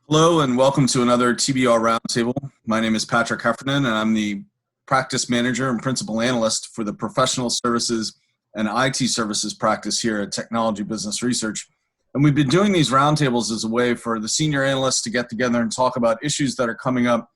Hello and welcome to another TBR Roundtable. My name is Patrick Heffernan and I'm the practice manager and principal analyst for the professional services and IT services practice here at Technology Business Research. And we've been doing these roundtables as a way for the senior analysts to get together and talk about issues that are coming up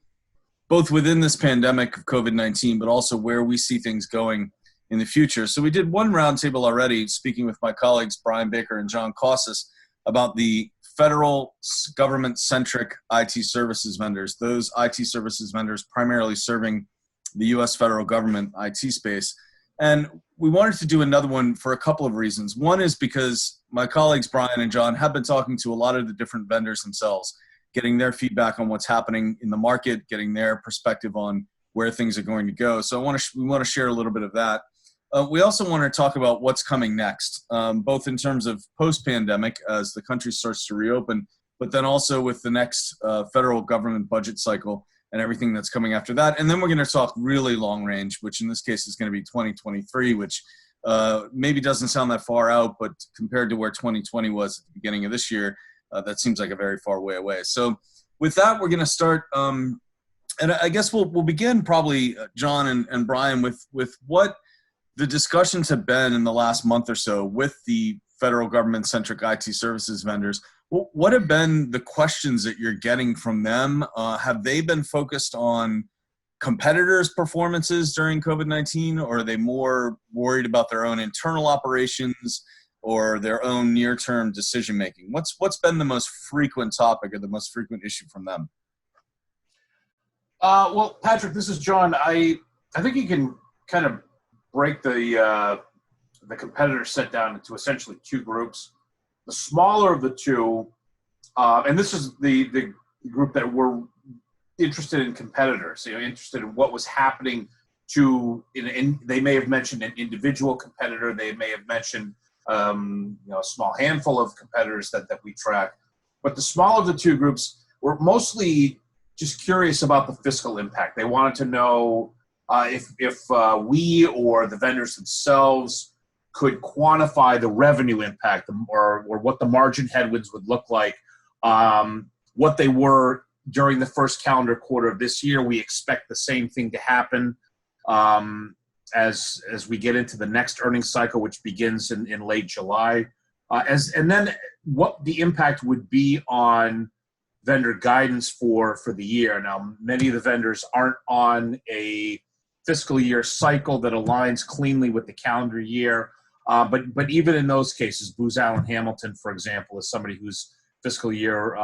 both within this pandemic of COVID-19, but also where we see things going in the future. So we did one roundtable already, speaking with my colleagues Brian Baker and John Costas about the federal government-centric IT services vendors, those IT services vendors primarily serving the US federal government IT space. And we wanted to do another one for a couple of reasons. One is because my colleagues Brian and John have been talking to a lot of the different vendors themselves, getting their feedback on what's happening in the market, getting their perspective on where things are going to go. So we want to share a little bit of that. We also want to talk about what's coming next, both in terms of post-pandemic as the country starts to reopen, but then also with the next federal government budget cycle and everything that's coming after that. And then we're going to talk really long range, which in this case is going to be 2023, which maybe doesn't sound that far out, but compared to where 2020 was at the beginning of this year, that seems like a very far way away. So with that, we're going to start, and I guess we'll begin probably, John and Brian, with what the discussions have been in the last month or so with the federal government-centric IT services vendors. What have been the questions that you're getting from them? Have they been focused on competitors' performances during COVID-19, or are they more worried about their own internal operations or their own near-term decision-making? What's been the most frequent topic or the most frequent issue from them? Well, Patrick, this is John. I think you can kind of break the competitor set down into essentially two groups. The smaller of the two, and this is the group that were interested in competitors, interested in what was happening to, they may have mentioned an individual competitor, they may have mentioned a small handful of competitors that we track. But the smaller of the two groups were mostly just curious about the fiscal impact. They wanted to know if we or the vendors themselves could quantify the revenue impact or what the margin headwinds would look like, what they were during the first calendar quarter of this year. We expect the same thing to happen as we get into the next earnings cycle, which begins in late July. And then what the impact would be on vendor guidance for the year. Now, many of the vendors aren't on a fiscal year cycle that aligns cleanly with the calendar year. But even in those cases, Booz Allen Hamilton, for example, is somebody whose fiscal year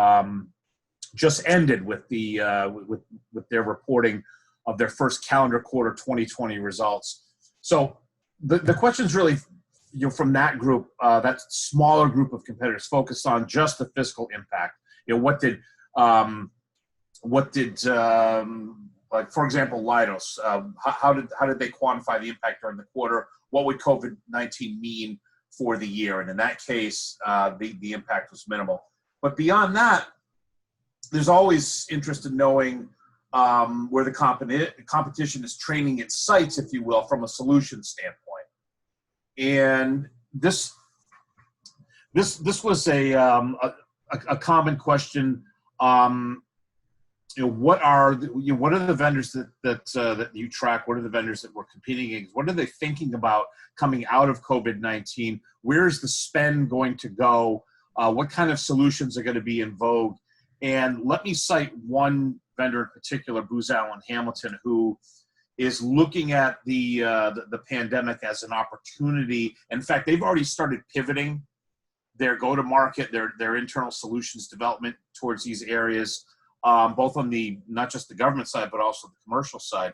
just ended with with their reporting of their first calendar quarter 2020 results. So the question's really, from that group, that smaller group of competitors focused on just the fiscal impact. Like, for example, Leidos, how did they quantify the impact during the quarter? What would COVID-19 mean for the year? And in that case, the impact was minimal. But beyond that, there's always interest in knowing where the competition is training its sights, if you will, from a solution standpoint. And this was a common question. What are the vendors that you track? What are the vendors that we're competing against? What are they thinking about coming out of COVID-19? Where is the spend going to go? What kind of solutions are going to be in vogue? And let me cite one vendor in particular, Booz Allen Hamilton, who is looking at the pandemic as an opportunity. In fact, they've already started pivoting their go-to-market, their internal solutions development towards these areas. Both on not just the government side, but also the commercial side,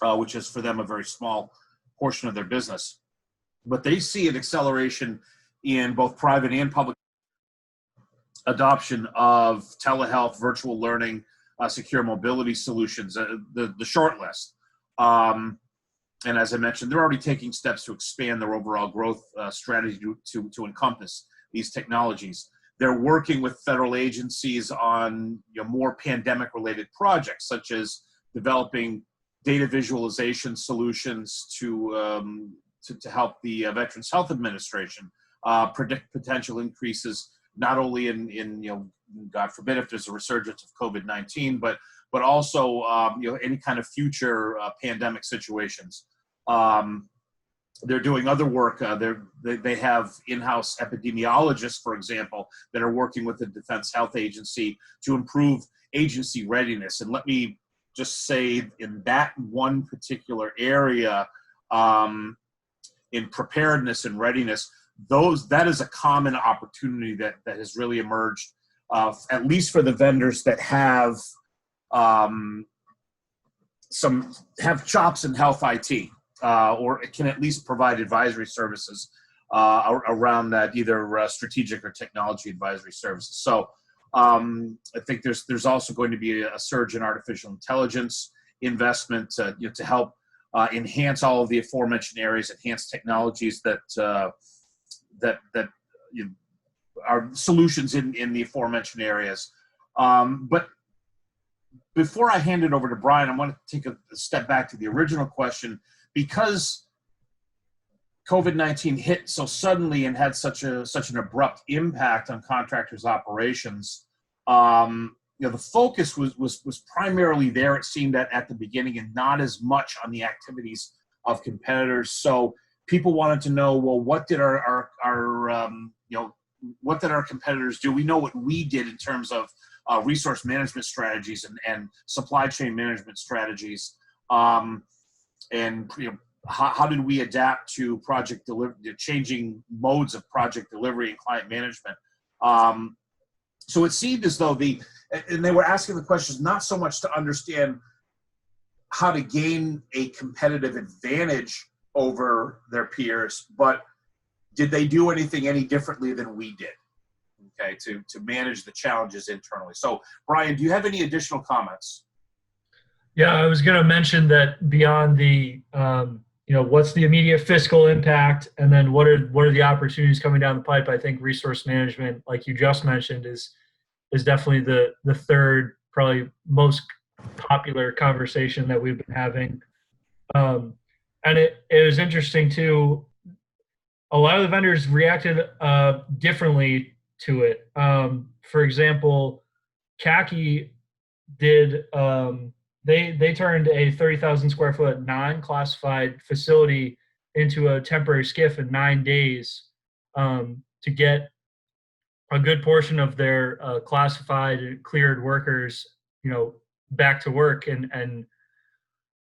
which is for them a very small portion of their business. But they see an acceleration in both private and public adoption of telehealth, virtual learning, secure mobility solutions, the short list. And as I mentioned, they're already taking steps to expand their overall growth strategy to encompass these technologies. They're working with federal agencies on more pandemic-related projects, such as developing data visualization solutions to help the Veterans Health Administration predict potential increases not only in God forbid if there's a resurgence of COVID-19, but also any kind of future pandemic situations. They're doing other work. They have in-house epidemiologists, for example, that are working with the Defense Health Agency to improve agency readiness. And let me just say, in that one particular area, in preparedness and readiness, that is a common opportunity that has really emerged, at least for the vendors that have chops in health IT. Or it can at least provide advisory services around that, either strategic or technology advisory services. So I think there's also going to be a surge in artificial intelligence investment to help enhance all of the aforementioned areas, enhance technologies that are solutions in the aforementioned areas. But before I hand it over to Brian, I want to take a step back to the original question. Because COVID-19 hit so suddenly and had such an abrupt impact on contractors' operations, the focus was primarily there, it seemed, at the beginning, and not as much on the activities of competitors. So people wanted to know, well, what did our competitors do? We know what we did in terms of resource management strategies and supply chain management strategies. And how did we adapt to project delivery, changing modes of project delivery and client management? So it seemed as though and they were asking the questions not so much to understand how to gain a competitive advantage over their peers, but did they do anything any differently than we did? Okay, to manage the challenges internally. So, Brian, do you have any additional comments? Yeah, I was going to mention that beyond the, what's the immediate fiscal impact, and then what are the opportunities coming down the pipe? I think resource management, like you just mentioned, is definitely the third, probably most popular conversation that we've been having. And it was interesting too. A lot of the vendors reacted differently to it. For example, Khaki did. They turned a 30,000 square foot non-classified facility into a temporary SCIF in 9 days to get a good portion of their classified and cleared workers, back to work and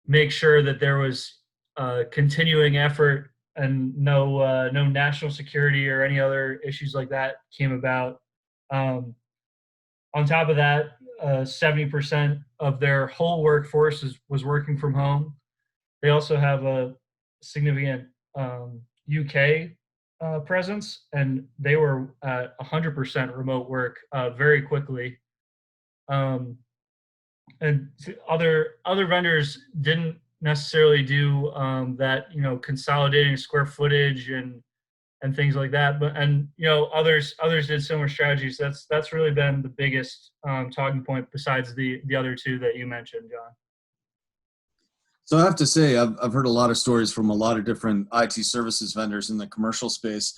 make sure that there was continuing effort and no national security or any other issues like that came about. On top of that, 70% of their whole workforce was working from home. They also have a significant UK presence, and they were at 100% remote work very quickly. And other vendors didn't necessarily do that, consolidating square footage and things like that. But others did similar strategies. That's really been the biggest talking point besides the other two that you mentioned, John. So I have to say, I've heard a lot of stories from a lot of different IT services vendors in the commercial space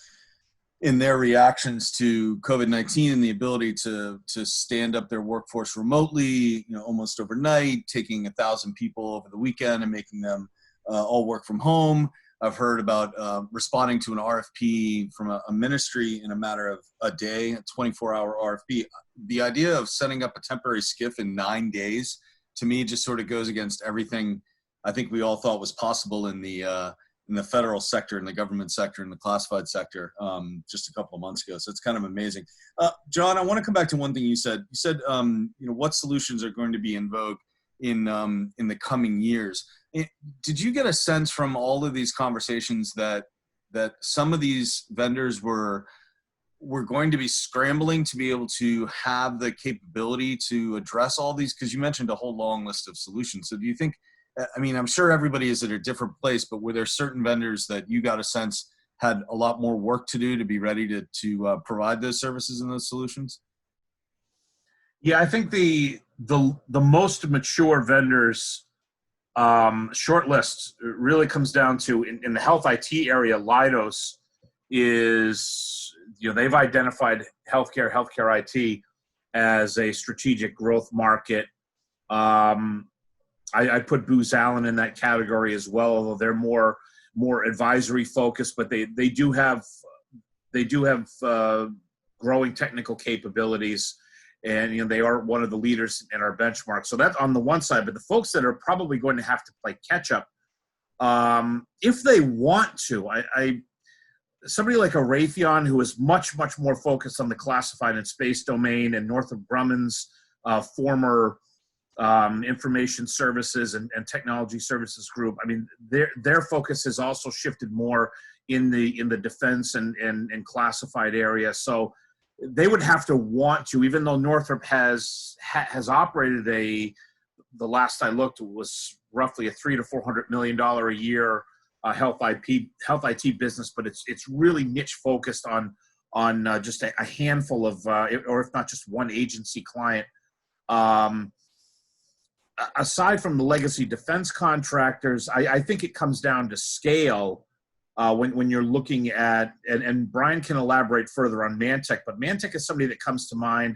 in their reactions to COVID-19 and the ability to stand up their workforce remotely, almost overnight, taking 1,000 people over the weekend and making them all work from home. I've heard about responding to an RFP from a ministry in a matter of a day, a 24-hour RFP. The idea of setting up a temporary SCIF in 9 days, to me, just sort of goes against everything I think we all thought was possible in the federal sector, in the government sector, in the classified sector just a couple of months ago. So it's kind of amazing. John, I want to come back to one thing you said. You said, what solutions are going to be in vogue in the coming years. Did you get a sense from all of these conversations that some of these vendors were going to be scrambling to be able to have the capability to address all these? Because you mentioned a whole long list of solutions. So do you think, I'm sure everybody is at a different place, but were there certain vendors that you got a sense had a lot more work to do to be ready to provide those services and those solutions? Yeah, I think the most mature vendors short list really comes down to in the health IT area. Leidos is they've identified healthcare IT as a strategic growth market. I put Booz Allen in that category as well, although they're more advisory focused, but they do have growing technical capabilities, and they are one of the leaders in our benchmark. So that's on the one side, but the folks that are probably going to have to play catch up, if they want to, somebody like a Raytheon, who is much more focused on the classified and space domain, and Northrop Grumman's former information services and technology services group. I mean, their focus has also shifted more in the defense and classified area. So they would have to want to, even though Northrop has operated the last I looked, it was roughly a $300 to $400 million a year health IT business, but it's really niche focused on just a handful of, or if not just one agency client. Aside from the legacy defense contractors, I think it comes down to scale when you're looking at, and Brian can elaborate further on Mantech, but Mantech is somebody that comes to mind.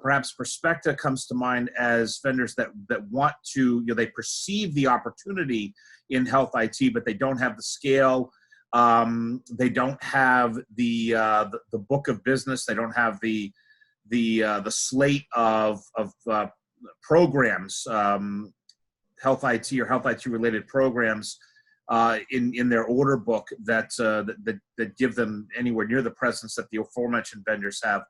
Perhaps Perspecta comes to mind as vendors that want to, they perceive the opportunity in health IT, but they don't have the scale. They don't have the book of business. They don't have the slate of programs, health IT or health IT related programs in their order book that give them anywhere near the presence that the aforementioned vendors have.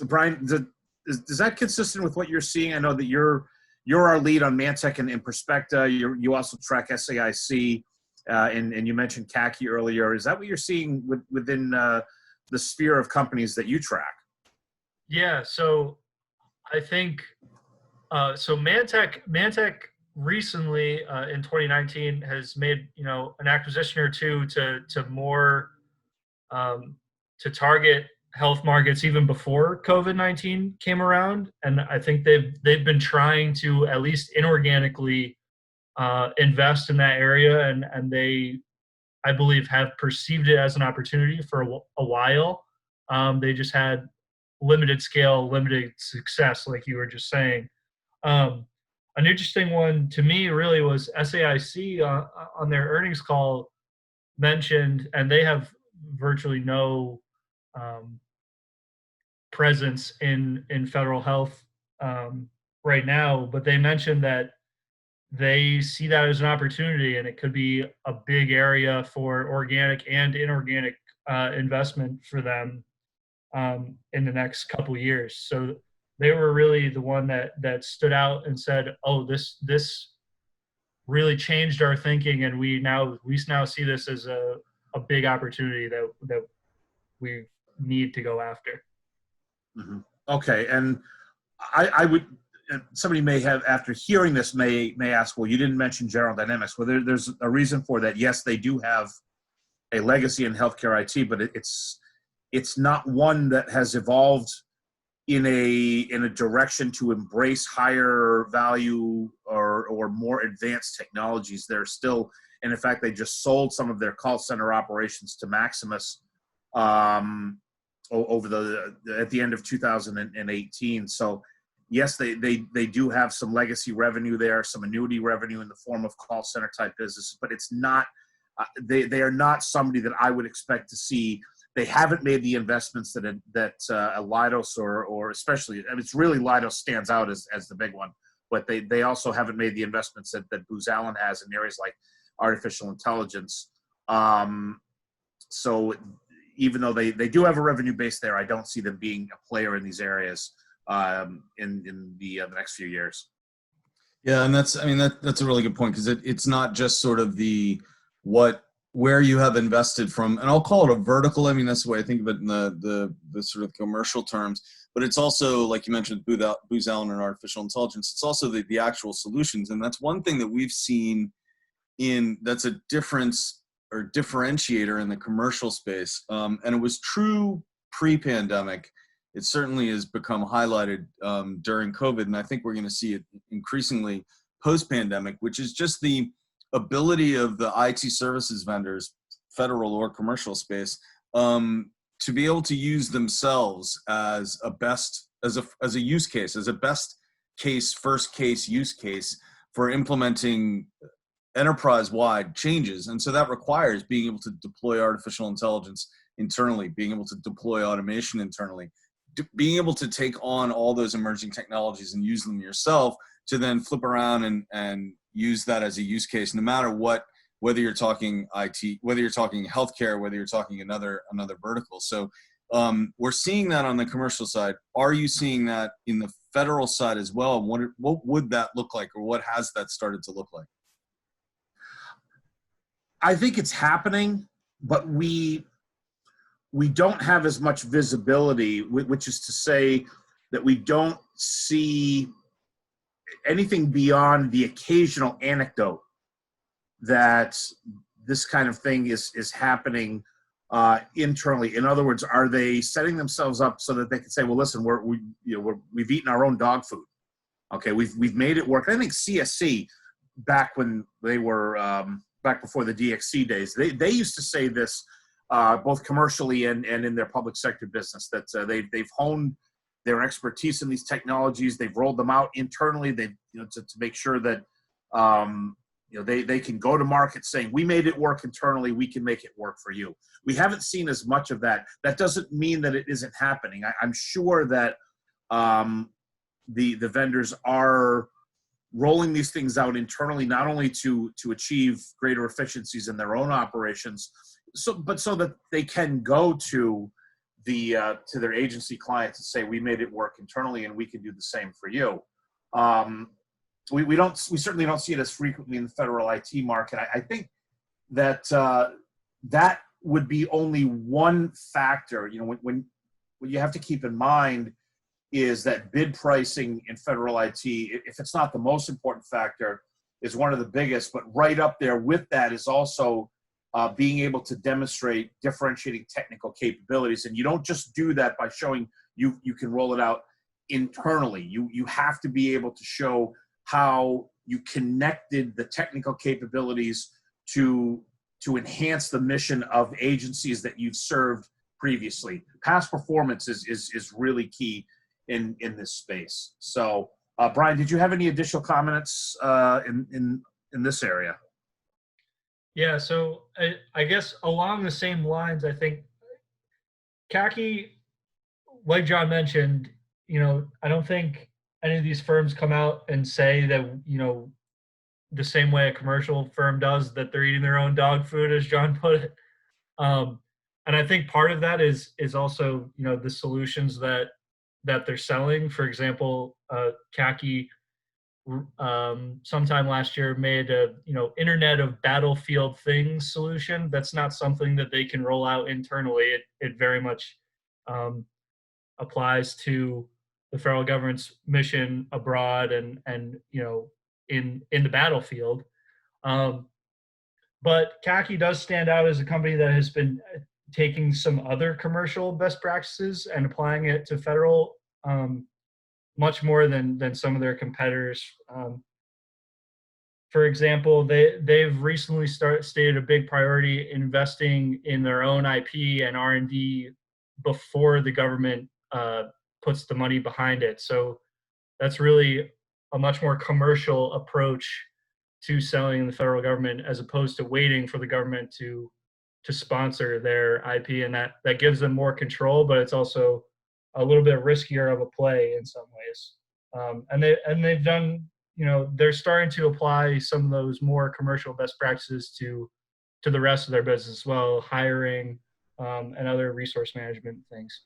Brian, is that consistent with what you're seeing? I know that you're our lead on Mantech and Perspecta. You also track SAIC, and you mentioned CACI earlier. Is that what you're seeing within the sphere of companies that you track? Yeah. So I think so. Mantech recently in 2019 has made an acquisition or two to more to target health markets even before COVID-19 came around, and I think they've been trying to at least inorganically invest in that area, and they, I believe, have perceived it as an opportunity for a while. They just had limited scale, limited success, like you were just saying. An interesting one to me really was SAIC on their earnings call mentioned, and they have virtually no presence in federal health right now, but they mentioned that they see that as an opportunity, and it could be a big area for organic and inorganic investment for them in the next couple years. So they were really the one that stood out and said, "Oh, this really changed our thinking, and we now see this as a big opportunity that we need to go after." Mm-hmm. Okay, and I would. Somebody may have, after hearing this, may ask, well, you didn't mention General Dynamics. Well, there's a reason for that. Yes, they do have a legacy in healthcare IT, but it's not one that has evolved in a direction to embrace higher value or more advanced technologies. They're still, and in fact, they just sold some of their call center operations to Maximus over at the end of 2018. So yes, they do have some legacy revenue there, some annuity revenue in the form of call center type business, but it's not, they are not somebody that I would expect to see. They haven't made the investments that Leidos or especially, I mean, it's really Leidos stands out as the big one, but they also haven't made the investments that Booz Allen has in areas like artificial intelligence. So even though they do have a revenue base there, I don't see them being a player in these areas in the next few years. Yeah, and that's a really good point, because it's not just sort of where you have invested from, and I'll call it a vertical. I mean, that's the way I think of it in the sort of commercial terms. But it's also, like you mentioned, Booz Allen and artificial intelligence. It's also the actual solutions, and that's one thing that we've seen that's a difference or differentiator in the commercial space. And it was true pre-pandemic. It certainly has become highlighted during COVID, and I think we're going to see it increasingly post-pandemic, which is just the ability of the IT services vendors, federal or commercial space, to be able to use themselves as a use case, as a best case, first case use case for implementing enterprise-wide changes. And so that requires being able to deploy artificial intelligence internally, being able to deploy automation internally, being able to take on all those emerging technologies and use them yourself to then flip around and use that as a use case, no matter what, whether you're talking IT, whether you're talking healthcare, whether you're talking another vertical. So we're seeing that on the commercial side. Are you seeing that in the federal side as well? What would that look like, or what has that started to look like? I think it's happening, but we don't have as much visibility, which is to say that we don't see anything beyond the occasional anecdote that this kind of thing is happening internally. In other words, are they setting themselves up so that they can say, well, listen, we've eaten our own dog food. Okay, we've made it work. I think CSC, back when they were back before the DXC days, they used to say this both commercially and in their public sector business, that they've honed their expertise in these technologies. They've rolled them out internally. To make sure that they can go to market saying, we made it work internally, we can make it work for you. We haven't seen as much of that. That doesn't mean that it isn't happening. I'm sure that the vendors are rolling these things out internally, not only to achieve greater efficiencies in their own operations, but so that they can go to their agency clients and say, we made it work internally and we can do the same for you. We certainly don't see it as frequently in the federal IT market. I think that that would be only one factor. When you have to keep in mind is that bid pricing in federal IT, if it's not the most important factor, is one of the biggest. But right up there with that is also being able to demonstrate differentiating technical capabilities. And you don't just do that by showing you can roll it out internally. You have to be able to show how you connected the technical capabilities to enhance the mission of agencies that you've served previously. Past performance is really key in this space. So, Brian, did you have any additional comments in this area? Yeah, so I guess along the same lines, I think CACI, like John mentioned, I don't think any of these firms come out and say that, the same way a commercial firm does, that they're eating their own dog food, as John put it. And I think part of that is also, the solutions that they're selling. For example, CACI sometime last year made a Internet of Battlefield Things solution. That's not something that they can roll out internally. It very much applies to the federal government's mission abroad and in the battlefield. But CACI does stand out as a company that has been taking some other commercial best practices and applying it to federal much more than some of their competitors. For example, they've recently stated a big priority investing in their own IP and R&D before the government puts the money behind it. So that's really a much more commercial approach to selling in the federal government, as opposed to waiting for the government to sponsor their IP, and that gives them more control, but it's also a little bit riskier of a play in some ways. And they've done, they're starting to apply some of those more commercial best practices to the rest of their business as well, hiring and other resource management things.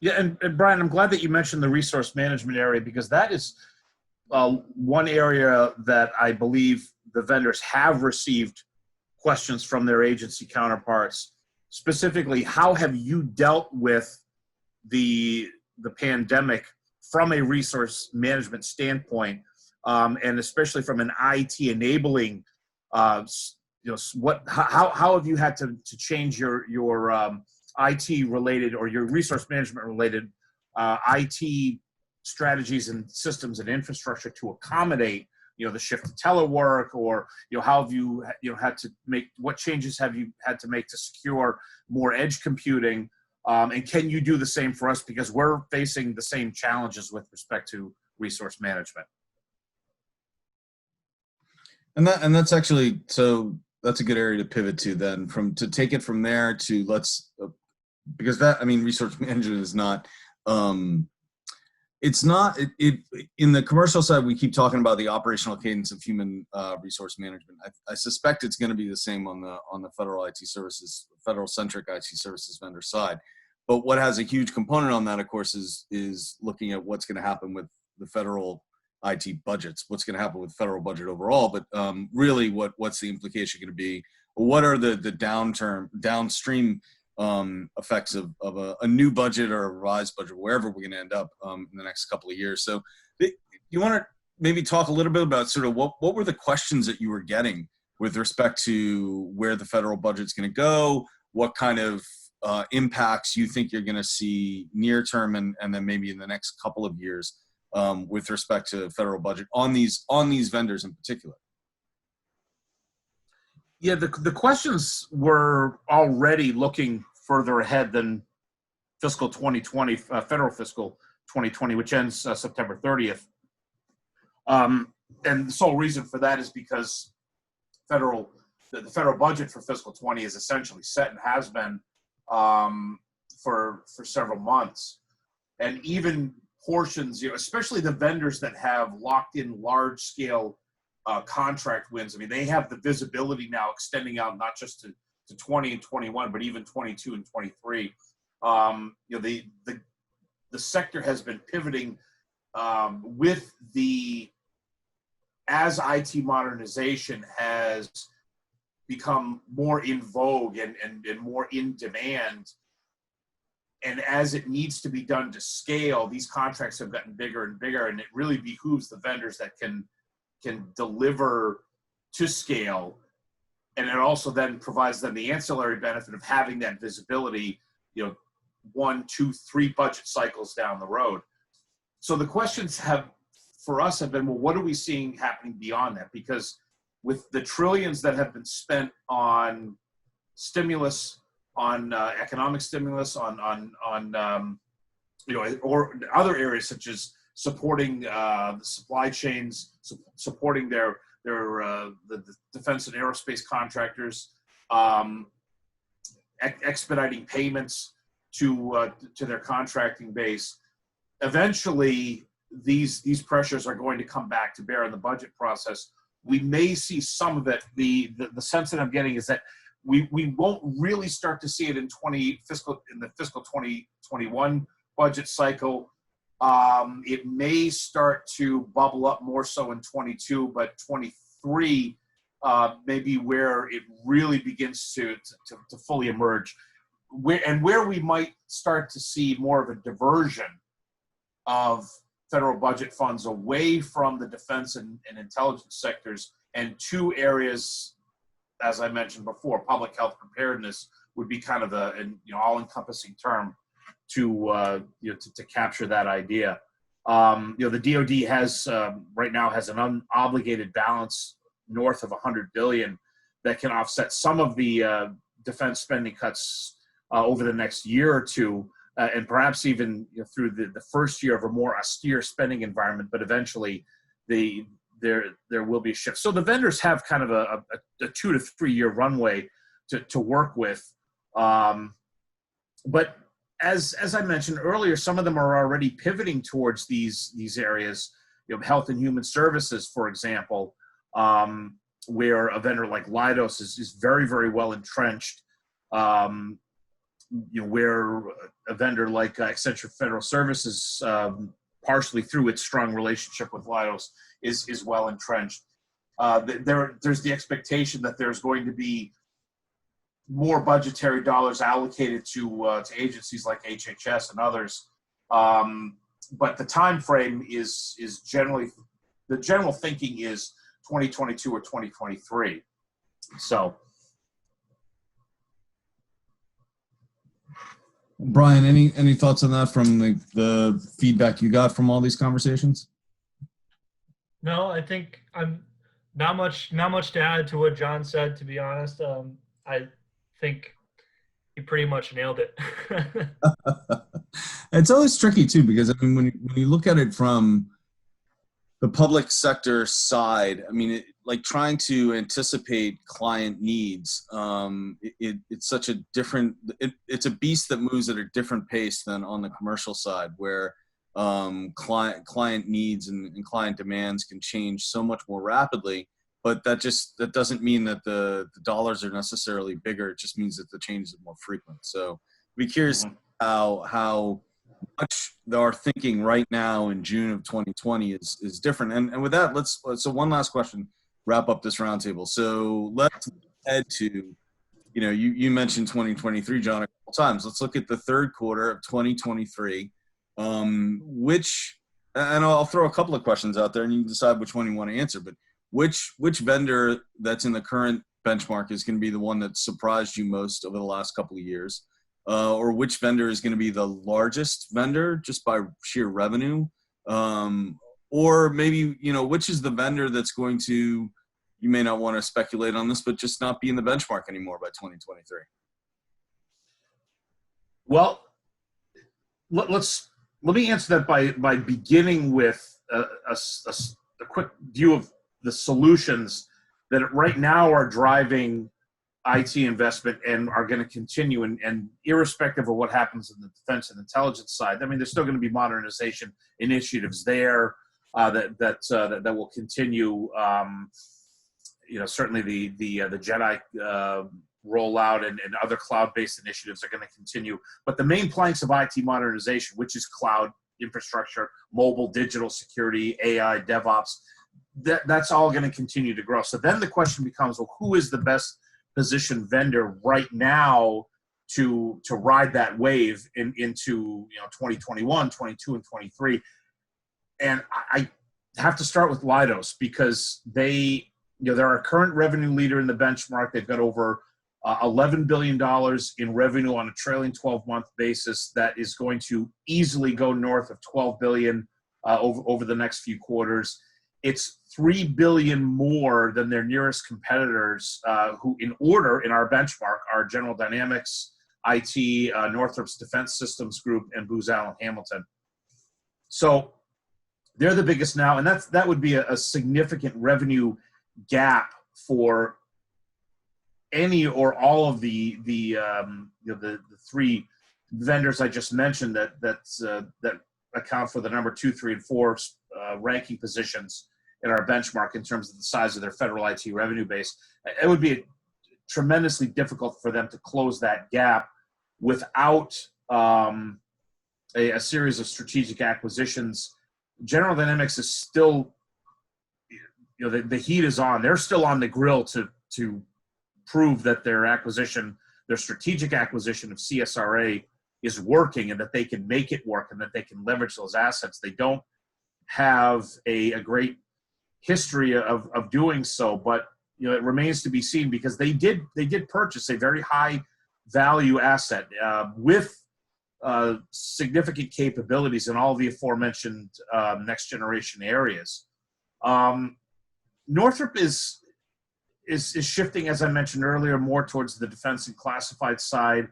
Yeah, and Brian, I'm glad that you mentioned the resource management area, because that is one area that I believe the vendors have received questions from their agency counterparts. Specifically, how have you dealt with the pandemic from a resource management standpoint, and especially from an IT enabling? How have you had to change your IT related or your resource management related IT strategies and systems and infrastructure to accommodate the shift to telework, or how have you had to make, what changes have you had to make to secure more edge computing, and can you do the same for us, because we're facing the same challenges with respect to resource management. And that's actually, so that's a good area to pivot to then, to take it from there to because resource management is not, it's not, in the commercial side, we keep talking about the operational cadence of human resource management. I suspect it's going to be the same on the federal IT services, federal centric IT services vendor side. But what has a huge component on that, of course, is looking at what's going to happen with the federal IT budgets, what's going to happen with the federal budget overall. But really, what's the implication going to be? What are the downstream effects of a new budget or a revised budget, wherever we're going to end up in the next couple of years? So you want to maybe talk a little bit about sort of what were the questions that you were getting with respect to where the federal budget's going to go, what kind of impacts you think you're going to see near term and then maybe in the next couple of years with respect to federal budget on these vendors in particular? Yeah, the questions were already looking further ahead than fiscal 2020, federal fiscal 2020, which ends September 30th. And the sole reason for that is because the federal budget for fiscal 20 is essentially set and has been for several months. And even portions, especially the vendors that have locked in large scale contract wins. I mean, they have the visibility now extending out not just to 20 and 21, but even 22 and 23. The sector has been pivoting as IT modernization has become more in vogue and more in demand. And as it needs to be done to scale, these contracts have gotten bigger and bigger, and it really behooves the vendors that can deliver to scale. And it also then provides them the ancillary benefit of having that visibility, 1, 2, 3 budget cycles down the road. So the questions for us have been, well, what are we seeing happening beyond that? Because with the trillions that have been spent on stimulus, on economic stimulus, on or other areas such as supporting the supply chains, supporting the defense and aerospace contractors, expediting payments to their contracting base. Eventually, these pressures are going to come back to bear in the budget process. We may see some of it. The sense that I'm getting is that we won't really start to see it in the fiscal 2021 budget cycle. It may start to bubble up more so in 22, but 23 may be where it really begins to fully emerge. Where we might start to see more of a diversion of federal budget funds away from the defense and intelligence sectors and to areas, as I mentioned before, public health preparedness would be kind of an all-encompassing term to capture that idea. The DoD has right now has an unobligated balance north of $100 billion that can offset some of the defense spending cuts over the next year or two, and perhaps even through the first year of a more austere spending environment. But eventually, there will be a shift. So the vendors have kind of a 2 to 3 year runway to work with. But as I mentioned earlier, some of them are already pivoting towards these areas. Health and human services, for example, where a vendor like Leidos is very, very well entrenched. Where a vendor like Accenture Federal Services, partially through its strong relationship with Leidos, is well entrenched. There's the expectation that there's going to be more budgetary dollars allocated to agencies like HHS and others, but the time frame is generally, the general thinking is 2022 or 2023. So. Brian, any thoughts on that from the feedback you got from all these conversations? No, I think I'm not much to add to what John said, to be honest. I think he pretty much nailed it. It's always tricky too, because I mean, when you look at it from the public sector side, I mean, like trying to anticipate client needs, it's such a different, it's a beast that moves at a different pace than on the commercial side, where client needs and client demands can change so much more rapidly. But that doesn't mean that the dollars are necessarily bigger. It just means that the changes are more frequent. So I'd be curious how much our thinking right now in June of 2020 is different. And with that, so one last question, wrap up this roundtable. So let's head to, you mentioned 2023, John, a couple times. Let's look at the third quarter of 2023, and I'll throw a couple of questions out there and you can decide which one you want to answer, but which vendor that's in the current benchmark is going to be the one that surprised you most over the last couple of years? Or which vendor is going to be the largest vendor just by sheer revenue? Or maybe, which is the vendor that's going to, you may not want to speculate on this, but just not be in the benchmark anymore by 2023? Well, let me answer that by beginning with a quick view of the solutions that right now are driving IT investment and are going to continue, and irrespective of what happens in the defense and intelligence side. I mean, there's still going to be modernization initiatives there that will continue. Certainly the Jedi rollout and other cloud-based initiatives are going to continue. But the main planks of IT modernization, which is cloud infrastructure, mobile, digital security, AI, DevOps, that's all going to continue to grow. So then the question becomes, well, who is the best positioned vendor right now to ride that wave into 2021, 22, and 23? And I have to start with Leidos, because they're our current revenue leader in the benchmark. They've got over $11 billion in revenue on a trailing 12-month basis that is going to easily go north of $12 billion over the next few quarters. It's $3 billion more than their nearest competitors, who in order in our benchmark are General Dynamics, IT, Northrop's Defense Systems Group, and Booz Allen Hamilton. So they're the biggest now, and that would be a significant revenue gap for any or all of the three vendors I just mentioned that account for the number 2, 3, and 4 ranking positions in our benchmark in terms of the size of their federal IT revenue base. It would be tremendously difficult for them to close that gap without a series of strategic acquisitions. General Dynamics is still, the heat is on. They're still on the grill to prove that their strategic acquisition of CSRA is working and that they can make it work and that they can leverage those assets. They don't have a great history of doing so, but it remains to be seen, because they did purchase a very high value asset with significant capabilities in all the aforementioned next generation areas. Northrop is shifting, as I mentioned earlier, more towards the defense and classified side.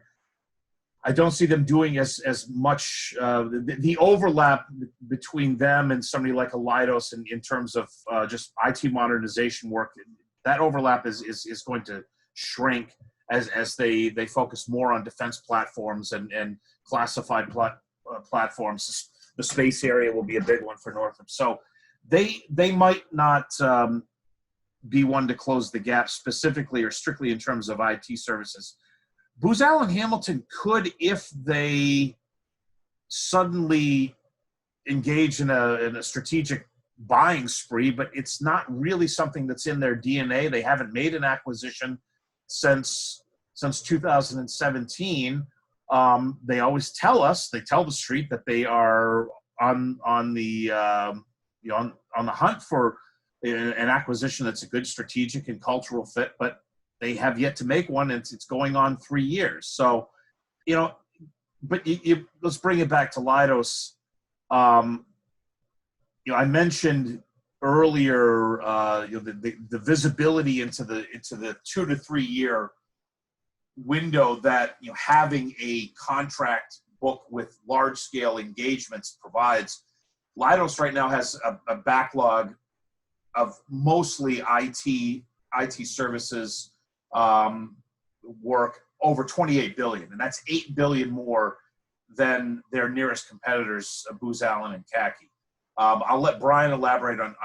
I don't see them doing as much. The overlap between them and somebody like a Leidos in terms of just IT modernization work, that overlap is going to shrink as they focus more on defense platforms and classified platforms. The space area will be a big one for Northrop. So they might not be one to close the gap specifically or strictly in terms of IT services. Booz Allen Hamilton could, if they suddenly engage in a strategic buying spree, but it's not really something that's in their DNA. They haven't made an acquisition since 2017. They always tell the street that they are on the hunt for an acquisition that's a good strategic and cultural fit, but they have yet to make one, and it's going on 3 years. So, but let's bring it back to Leidos. I mentioned earlier, the visibility into the 2 to 3 year window that having a contract book with large scale engagements provides. Leidos right now has a backlog of mostly IT services work over $28 billion, and that's $8 billion more than their nearest competitors, Booz Allen and CACI. I'll let Brian elaborate on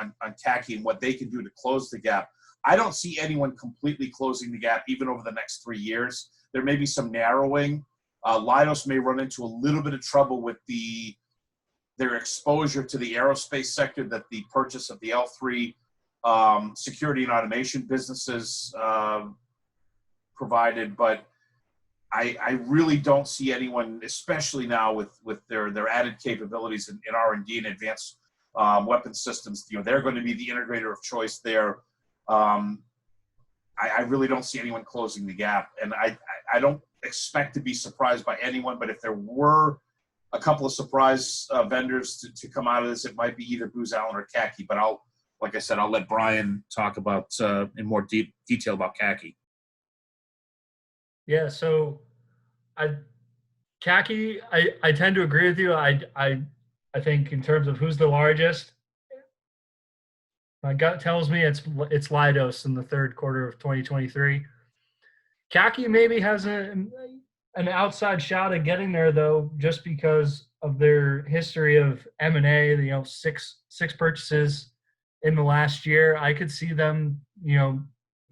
CACI and what they can do to close the gap. I don't see anyone completely closing the gap even over the next 3 years. There may be some narrowing. Leidos may run into a little bit of trouble with their exposure to the aerospace sector that the purchase of the L3 security and automation businesses provided, but I really don't see anyone, especially now with their added capabilities in R&D and advanced weapon systems. They're going to be the integrator of choice there. I really don't see anyone closing the gap, and I don't expect to be surprised by anyone. But if there were a couple of surprise vendors to come out of this, it might be either Booz Allen or CACI. But like I said, I'll let Brian talk about in more detail about CACI. Yeah, so CACI, I tend to agree with you. I think in terms of who's the largest, my gut tells me it's Leidos in the third quarter of 2023. CACI maybe has an outside shot at getting there, though, just because of their history of M&A. Six purchases in the last year. I could see them,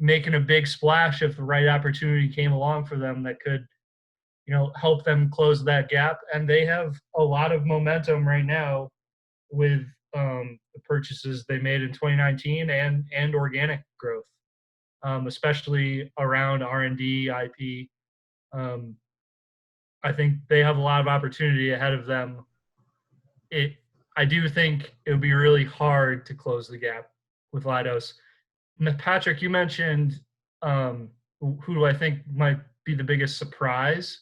making a big splash if the right opportunity came along for them that could, help them close that gap. And they have a lot of momentum right now with the purchases they made in 2019 and organic growth, especially around R&D, IP. I think they have a lot of opportunity ahead of them. I do think it would be really hard to close the gap with Leidos. Patrick, you mentioned who do I think might be the biggest surprise.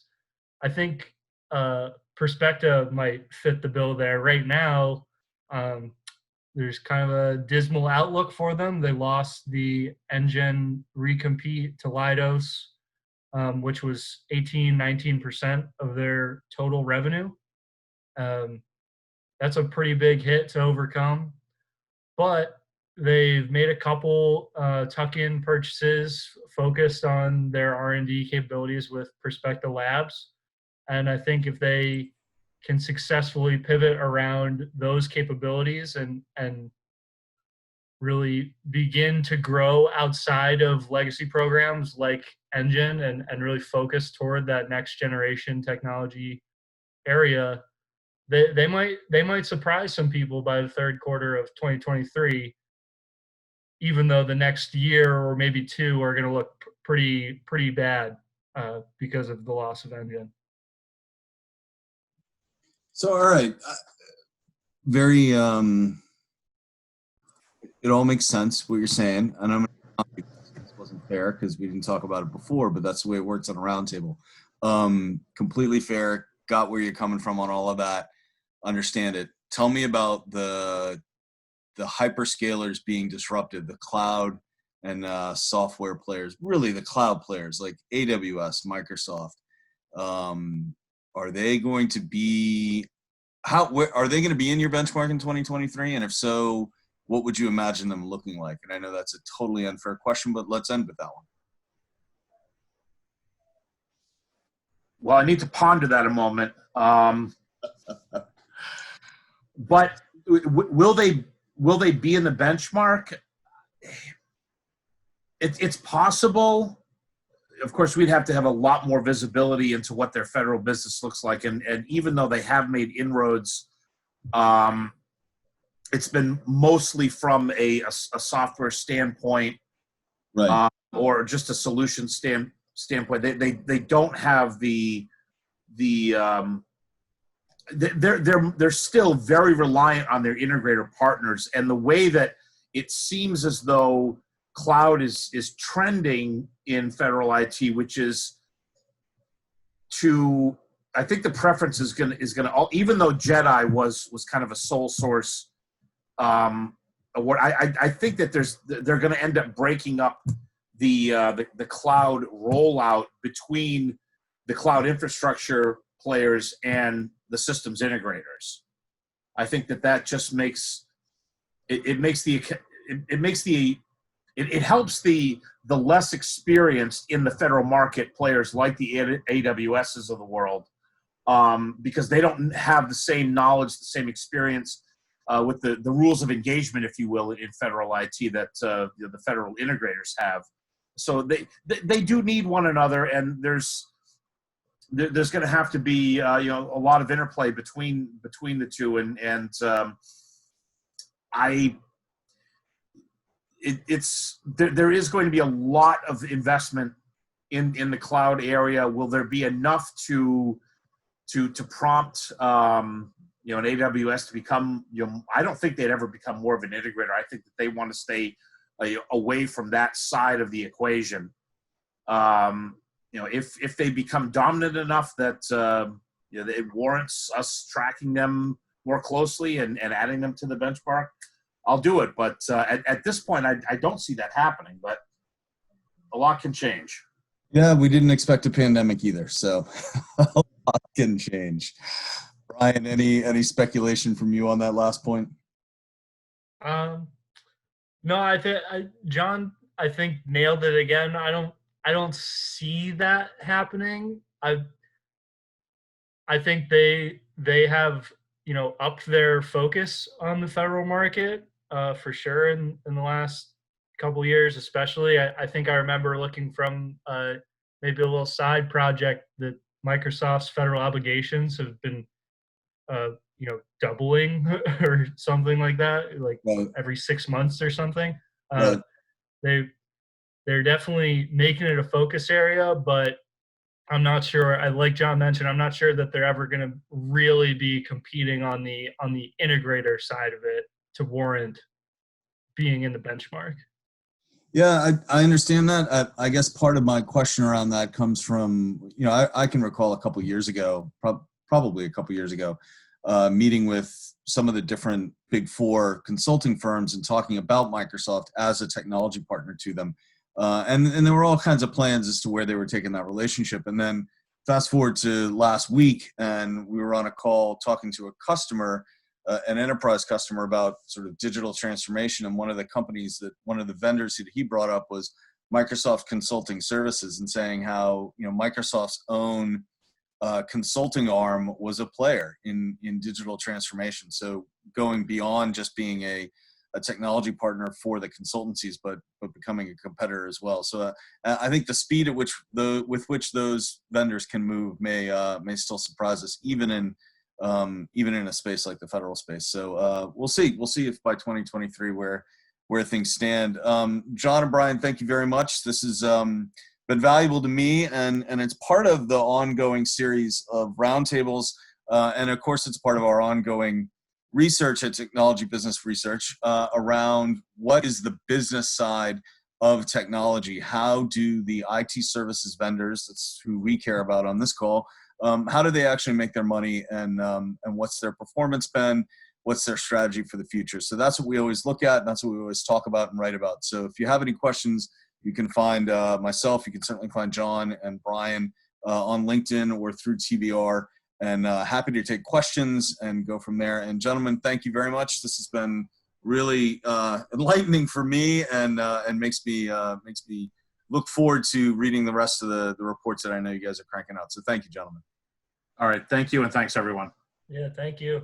I think Perspecta might fit the bill there. Right now, there's kind of a dismal outlook for them. They lost the engine recompete to Leidos, which was 19% of their total revenue. That's a pretty big hit to overcome. But they've made a couple tuck-in purchases focused on their R&D capabilities with Perspecta Labs. And I think if they can successfully pivot around those capabilities and really begin to grow outside of legacy programs like Engine and really focus toward that next generation technology area, they might surprise some people by the third quarter of 2023, even though the next year or maybe two are going to look pretty bad because of the loss of Engine. So, all right, very, it all makes sense what you're saying, and I'm this wasn't fair because we didn't talk about it before, but that's the way it works on a roundtable. Completely fair. Got where you're coming from on all of that. Understand it. Tell me about the hyperscalers being disrupted, the cloud and software players, really the cloud players like AWS, Microsoft. Are they going to be are they going to be in your benchmark in 2023? And if so, what would you imagine them looking like? And I know that's a totally unfair question, but let's end with that one. Well, I need to ponder that a moment. But will they be in the benchmark? It's possible. Of course, we'd have to have a lot more visibility into what their federal business looks like. And even though they have made inroads, it's been mostly from a software standpoint, right, or just a solution standpoint. They don't have they're still very reliant on their integrator partners. And the way that it seems as though cloud is trending in federal IT, which is I think the preference is gonna even though JEDI was kind of a sole source I think that they're going to end up breaking up the cloud rollout between the cloud infrastructure players and the systems integrators. I think that just makes it helps the less experienced in the federal market players like the AWSs of the world, because they don't have the same knowledge, the same experience with the rules of engagement, if you will, in federal IT that the federal integrators have. So they do need one another, and there's going to have to be a lot of interplay between the two, and there is going to be a lot of investment in the cloud area. Will there be enough to prompt an AWS to become, I don't think they'd ever become more of an integrator. I think that they want to stay away from that side of the equation. If they become dominant enough that it warrants us tracking them more closely and adding them to the benchmark, I'll do it. But at this point, I don't see that happening. But a lot can change. Yeah, we didn't expect a pandemic either, so a lot can change. Brian, any speculation from you on that last point? No, I think John, I think nailed it again. I don't see that happening. I think they have upped their focus on the federal market for sure in the last couple of years, especially. I think I remember looking from maybe a little side project that Microsoft's federal obligations have been doubling or something like that, like Right. every 6 months or something. Right. They're definitely making it a focus area, but I'm not sure. Like John mentioned, I'm not sure that they're ever going to really be competing on the integrator side of it to warrant being in the benchmark. Yeah, I understand that. I guess part of my question around that comes from, I can recall a couple of years ago, probably a couple of years ago, meeting with some of the different Big Four consulting firms and talking about Microsoft as a technology partner to them. And there were all kinds of plans as to where they were taking that relationship. And then fast forward to last week, and we were on a call talking to a customer, an enterprise customer, about sort of digital transformation. And one of the vendors that he brought up was Microsoft Consulting Services, and saying how, Microsoft's own consulting arm was a player in digital transformation. So going beyond just being a technology partner for the consultancies, but becoming a competitor as well. So I think the speed at which with which those vendors can move may still surprise us, even in a space like the federal space. So we'll see if by 2023 where things stand. John and Brian, thank you very much. This has been valuable to me, and it's part of the ongoing series of roundtables, and of course it's part of our ongoing research at Technology Business Research around what is the business side of technology. How do the IT services vendors, that's who we care about on this call, how do they actually make their money, and what's their performance been? What's their strategy for the future? So that's what we always look at, and that's what we always talk about and write about. So if you have any questions, you can find myself, you can certainly find John and Brian on LinkedIn or through TBR, and happy to take questions and go from there. And gentlemen, thank you very much. This has been really enlightening for me, and makes me look forward to reading the rest of the reports that I know you guys are cranking out. So thank you, gentlemen. All right. Thank you. And thanks, everyone. Yeah, thank you.